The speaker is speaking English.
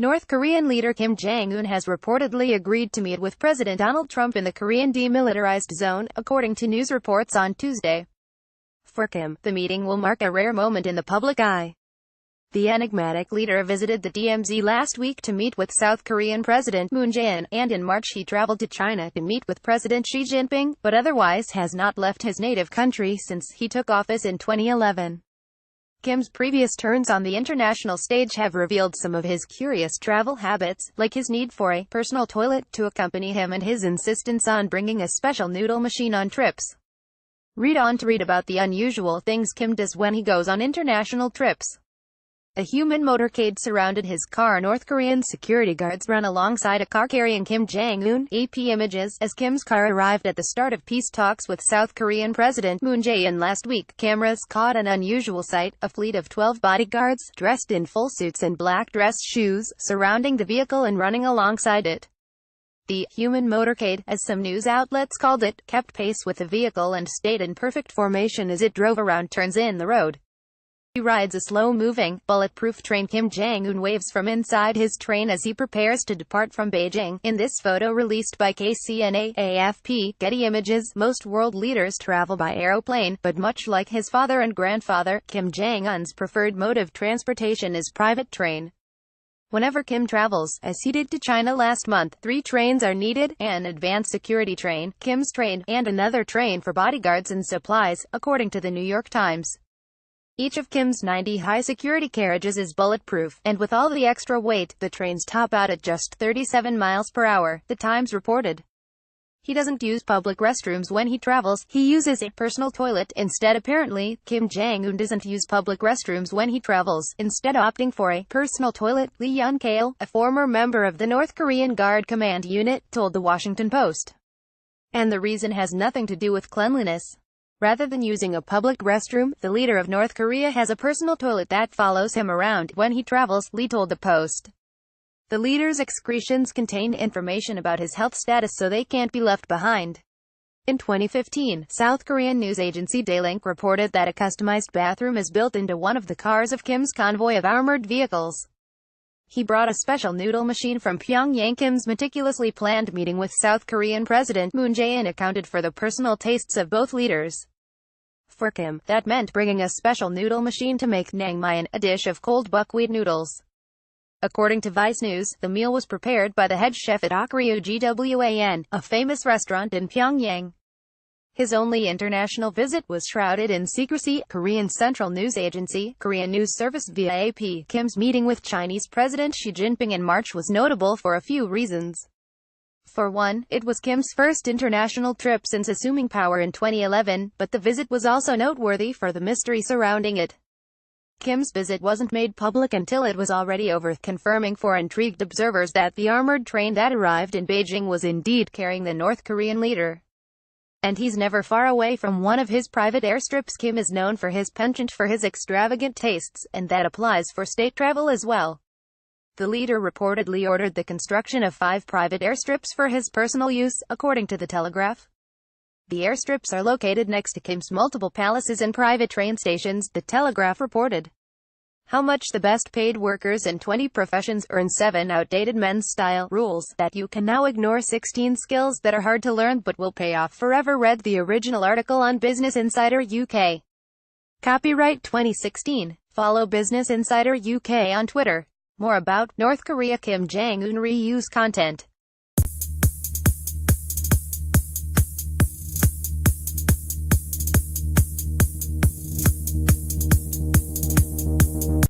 North Korean leader Kim Jong-un has reportedly agreed to meet with President Donald Trump in the Korean demilitarized zone, according to news reports on Tuesday. For Kim, the meeting will mark a rare moment in the public eye. The enigmatic leader visited the DMZ last week to meet with South Korean President Moon Jae-in, and in March he traveled to China to meet with President Xi Jinping, but otherwise has not left his native country since he took office in 2011. Kim's previous turns on the international stage have revealed some of his curious travel habits, like his need for a personal toilet to accompany him and his insistence on bringing a special noodle machine on trips. Read on to read about the unusual things Kim does when he goes on international trips. A human motorcade surrounded his car. North Korean security guards ran alongside a car carrying Kim Jong-un. AP images. As Kim's car arrived at the start of peace talks with South Korean President Moon Jae-in last week, cameras caught an unusual sight: a fleet of 12 bodyguards, dressed in full suits and black dress shoes, surrounding the vehicle and running alongside it. The human motorcade, as some news outlets called it, kept pace with the vehicle and stayed in perfect formation as it drove around turns in the road. He rides a slow-moving, bulletproof train. Kim Jong-un waves from inside his train as he prepares to depart from Beijing. In this photo released by KCNA, AFP, Getty Images, most world leaders travel by aeroplane, but much like his father and grandfather, Kim Jong-un's preferred mode of transportation is private train. Whenever Kim travels, as he did to China last month, 3 trains are needed: an advanced security train, Kim's train, and another train for bodyguards and supplies, according to the New York Times. Each of Kim's 90 high-security carriages is bulletproof, and with all the extra weight, the trains top out at just 37 miles per hour, the Times reported. He doesn't use public restrooms when he travels, he uses a personal toilet instead. Apparently, Kim Jong-un doesn't use public restrooms when he travels, instead opting for a personal toilet. Lee Yun-kail, a former member of the North Korean Guard Command Unit, told the Washington Post. And the reason has nothing to do with cleanliness. Rather than using a public restroom, the leader of North Korea has a personal toilet that follows him around when he travels, Lee told the Post. The leader's excretions contain information about his health status so they can't be left behind. In 2015, South Korean news agency Daelink reported that a customized bathroom is built into one of the cars of Kim's convoy of armored vehicles. He brought a special noodle machine from Pyongyang. Kim's meticulously planned meeting with South Korean President Moon Jae-in accounted for the personal tastes of both leaders. For Kim, that meant bringing a special noodle machine to make naengmyeon, a dish of cold buckwheat noodles. According to Vice News, the meal was prepared by the head chef at Akryu Gwan, a famous restaurant in Pyongyang. His only international visit was shrouded in secrecy. Korean Central News Agency, Korean News Service via AP. Kim's meeting with Chinese President Xi Jinping in March was notable for a few reasons. For one, it was Kim's first international trip since assuming power in 2011, but the visit was also noteworthy for the mystery surrounding it. Kim's visit wasn't made public until it was already over, confirming for intrigued observers that the armored train that arrived in Beijing was indeed carrying the North Korean leader. And he's never far away from one of his private airstrips. Kim is known for his penchant for his extravagant tastes, and that applies for state travel as well. The leader reportedly ordered the construction of 5 private airstrips for his personal use, according to The Telegraph. The airstrips are located next to Kim's multiple palaces and private train stations, The Telegraph reported. How much the best-paid workers in 20 professions earn. 7 outdated men's style rules that you can now ignore. 16 skills that are hard to learn but will pay off forever. Read the original article on Business Insider UK. Copyright 2016. Follow Business Insider UK on Twitter. More about North Korea Kim Jong-un reuse content.